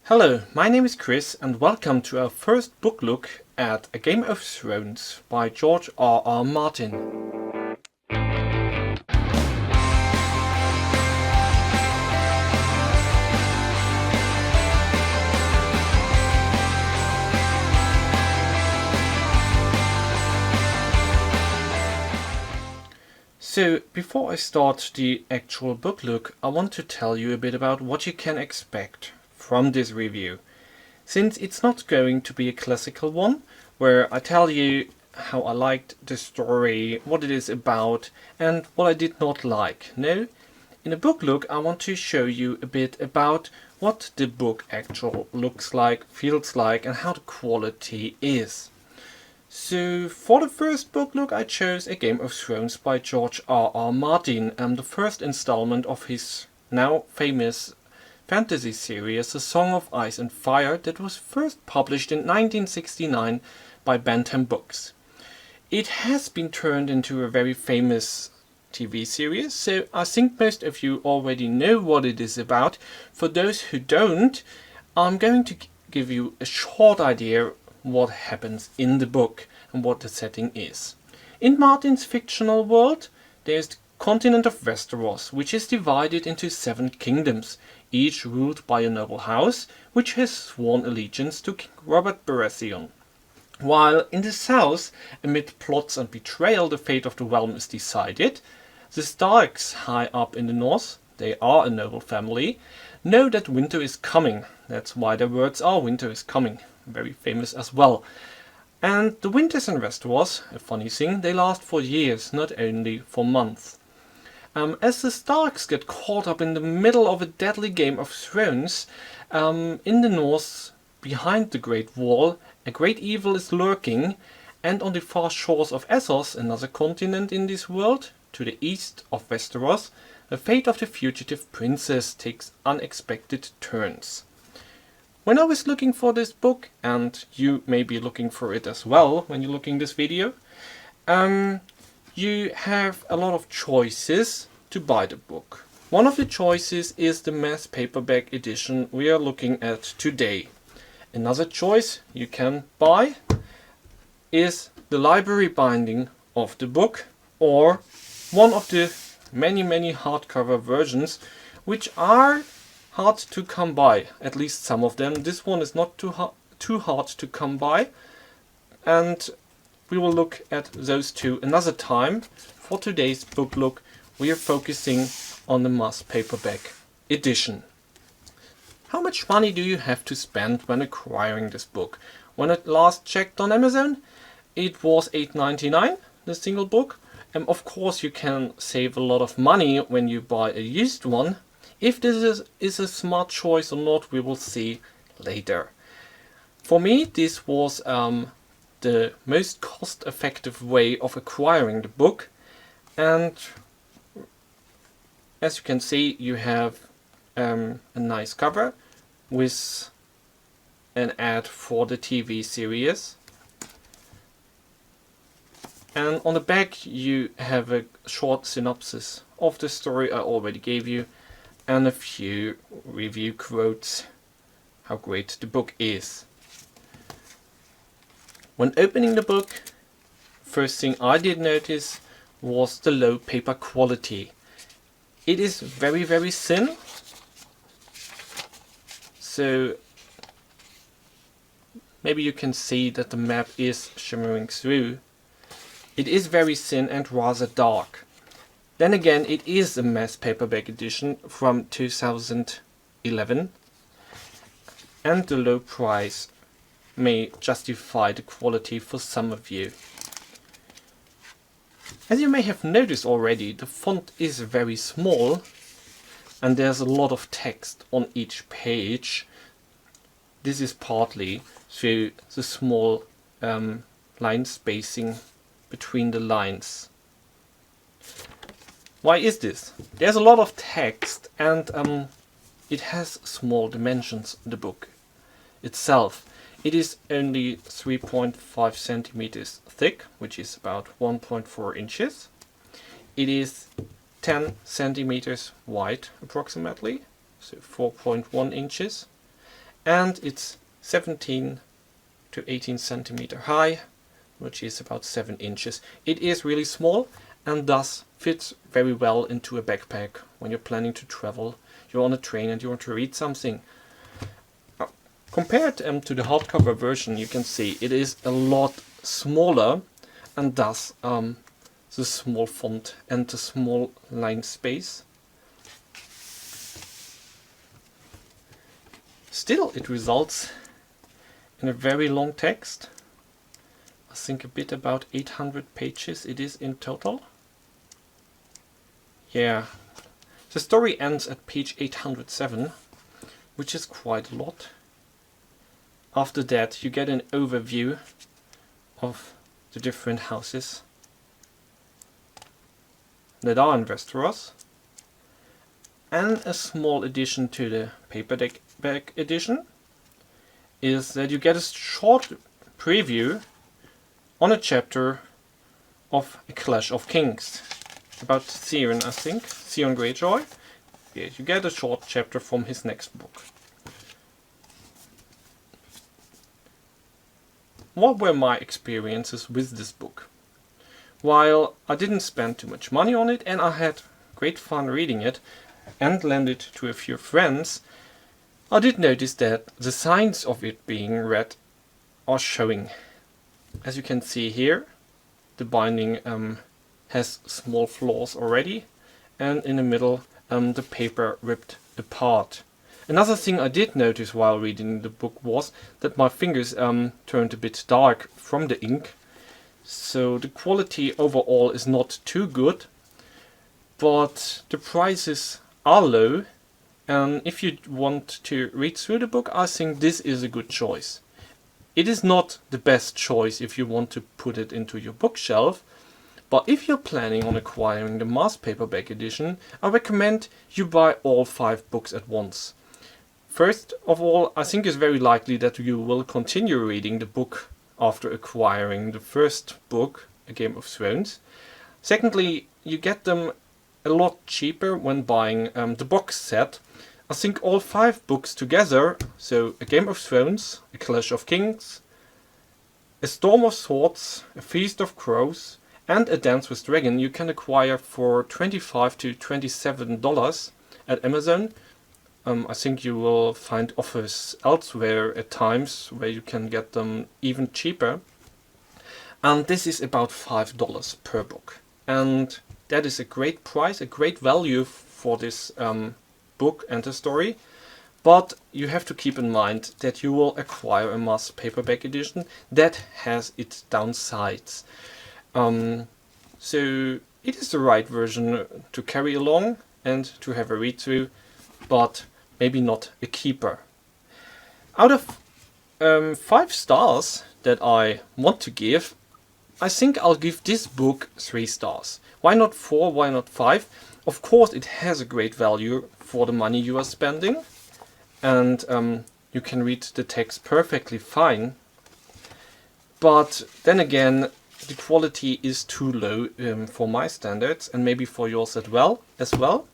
Hello, my name is Chris and welcome to our first book look at A Game of Thrones by George R.R. Martin. So, before I start the actual book look, I want to tell you a bit about what you can expect from this review. Since it's not going to be a classical one, where I tell you how I liked the story, what it is about, and what I did not like. No, in the book look I want to show you a bit about what the book actually looks like, feels like, and how the quality is. So for the first book look I chose A Game of Thrones by George R.R. Martin, the first installment of his now famous fantasy series A Song of Ice and Fire that was first published in 1969 by Bantam Books. It has been turned into a very famous TV series, so I think most of you already know what it is about. For those who don't, I'm going to give you a short idea what happens in the book and what the setting is. In Martin's fictional world, there's the continent of Westeros, which is divided into 7 kingdoms, each ruled by a noble house, which has sworn allegiance to King Robert Baratheon. While in the south, amid plots and betrayal, the fate of the realm is decided, the Starks high up in the north, they are a noble family, know that winter is coming. That's why their words are winter is coming. Very famous as well. And the winters in Westeros, a funny thing, they last for years, not only for months. As the Starks get caught up in the middle of a deadly Game of Thrones, in the north, behind the Great Wall, a great evil is lurking, and on the far shores of Essos, another continent in this world, to the east of Westeros, the fate of the fugitive princess takes unexpected turns. When I was looking for this book, and you may be looking for it as well when you're looking this video, you have a lot of choices to buy the book. One of the choices is the Mass Paperback Edition we are looking at today. Another choice you can buy is the library binding of the book, or one of the many hardcover versions which are hard to come by, at least some of them. This one is not too hard to come by, and we will look at those two another time. For today's book look, we are focusing on the Mass Paperback Edition. How much money do you have to spend when acquiring this book? When I last checked on Amazon, it was $8.99, the single book. Of course you can save a lot of money when you buy a used one. If this is a smart choice or not, we will see later. For me, this was the most cost-effective way of acquiring the book, and as you can see, you have a nice cover with an ad for the TV series, and on the back you have a short synopsis of the story I already gave you and a few review quotes how great the book is. When opening the book, first thing I did notice was the low paper quality. It is very thin, so maybe you can see that the map is shimmering through. It is very thin and rather dark. Then again, it is a Mass Paperback Edition from 2011, and the low price may justify the quality for some of you. As you may have noticed already, the font is very small and there's a lot of text on each page. This is partly through the small line spacing between the lines. Why is this? There's a lot of text, and it has small dimensions, the book itself. It is only 3.5 centimeters thick, which is about 1.4 inches. It is 10 centimeters wide approximately, so 4.1 inches. and it's 17 to 18 centimeter high, which is about 7 inches. It is really small and thus fits very well into a backpack when you're planning to travel. You're on a train and you want to read something. Compared to the hardcover version, you can see it is a lot smaller, and thus the small font and the small line space. Still, it results in a very long text. I think a bit about 800 pages it is in total. Yeah, the story ends at page 807, which is quite a lot. After that you get an overview of the different houses that are in Westeros, and a small addition to the Paperback Edition is that you get a short preview on a chapter of A Clash of Kings about Theon, I think, Theon Greyjoy. Yeah, you get a short chapter from his next book. What were my experiences with this book? While I didn't spend too much money on it and I had great fun reading it and lent it to a few friends, I did notice that the signs of it being read are showing. As you can see here, the binding has small flaws already, and in the middle the paper ripped apart. Another thing I did notice while reading the book was that my fingers turned a bit dark from the ink, so the quality overall is not too good, but the prices are low, and if you want to read through the book, I think this is a good choice. It is not the best choice if you want to put it into your bookshelf, but if you're planning on acquiring the Mass Paperback Edition, I recommend you buy all 5 books at once. First of all, I think it's very likely that you will continue reading the book after acquiring the first book, A Game of Thrones. Secondly, you get them a lot cheaper when buying the box set. I think all 5 books together, so A Game of Thrones, A Clash of Kings, A Storm of Swords, A Feast of Crows, and A Dance with Dragon, you can acquire for $25 to $27 at Amazon. I think you will find offers elsewhere at times where you can get them even cheaper. And this is about $5 per book. And that is a great price, a great value for this book and the story. But you have to keep in mind that you will acquire a Mass Paperback Edition that has its downsides. So it is the right version to carry along and to have a read through, but maybe not a keeper. Out of 5 stars that I want to give, I think I'll give this book 3 stars. Why not 4? Why not 5? Of course it has a great value for the money you are spending, and you can read the text perfectly fine. But then again, the quality is too low for my standards, and maybe for yours as well.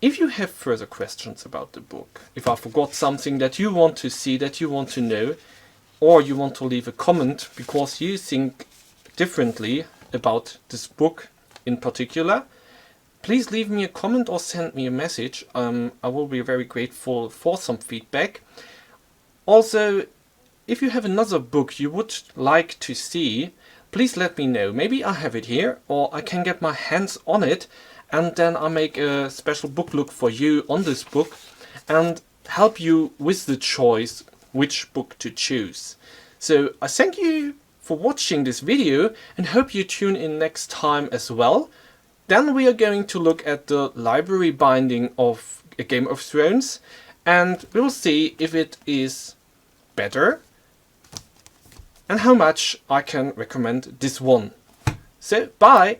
If you have further questions about the book, if I forgot something that you want to see, that you want to know, or you want to leave a comment because you think differently about this book in particular, please leave me a comment or send me a message. I will be very grateful for some feedback. Also, if you have another book you would like to see, please let me know. Maybe I have it here, or I can get my hands on it, and then I'll make a special book look for you on this book and help you with the choice which book to choose. So I thank you for watching this video and hope you tune in next time as well. Then we are going to look at the library binding of A Game of Thrones, and we'll see if it is better and how much I can recommend this one. So bye!